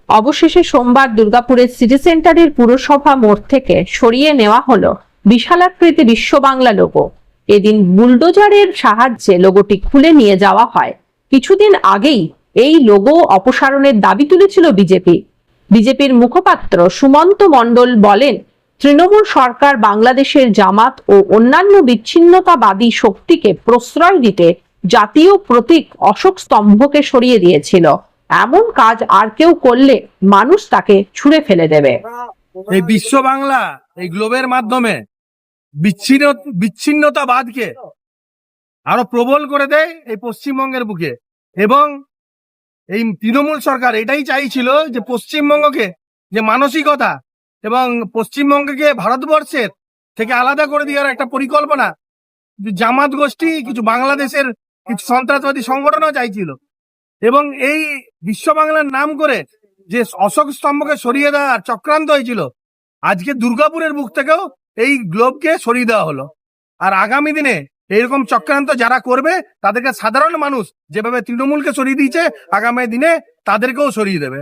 অবশেষে সোমবার দুর্গাপুরের সিটি সেন্টারের পুরসভা মোড় থেকে সরিয়ে নেওয়া হলো বিশালাকৃতি বিশ্ব বাংলা লোগো। এদিন বুলডোজারের সাহায্যে লোগোটি খুলে নিয়ে যাওয়া হয়। কিছুদিন আগেই এই লোগো অপসারণের দাবি তুলেছিল বিজেপির মুখপাত্র সুমন্ত মণ্ডল বলেন, তৃণমূল সরকার বাংলাদেশের জামাত ও অন্যান্য বিচ্ছিন্নতাবাদী শক্তিকে প্রশ্রয় দিতে জাতীয় প্রতীক অশোক স্তম্ভকে সরিয়ে দিয়েছিল। এমন কাজ আর কেউ করলে মানুষ তাকে ছুঁড়ে ফেলে দেবে। এই বিশ্ব বাংলা এই গ্লোবের মাধ্যমে বিচ্ছিন্নতাবাদকে আরো প্রবল করে দেয় এই পশ্চিমবঙ্গের বুকে। এবং এই তৃণমূল সরকার এটাই চাইছিল যে পশ্চিমবঙ্গকে যে মানসিকতা এবং পশ্চিমবঙ্গকে ভারতবর্ষের থেকে আলাদা করে দেওয়ার একটা পরিকল্পনা জামাত গোষ্ঠী, কিছু বাংলাদেশের কিছু সন্ত্রাসবাদী সংগঠনও চাইছিল। এবং এই বিশ্ব বাংলার নাম করে যে অশোক স্তম্ভকে সরিয়ে দেওয়ার চক্রান্ত হয়েছিল, আজকে দুর্গাপুরের বুক থেকেও এই গ্লোবকে সরিয়ে দেওয়া হলো। আর আগামী দিনে এইরকম চক্রান্ত যারা করবে তাদেরকে সাধারণ মানুষ যেভাবে তৃণমূলকে সরিয়ে দিয়েছে, আগামী দিনে তাদেরকেও সরিয়ে দেবে।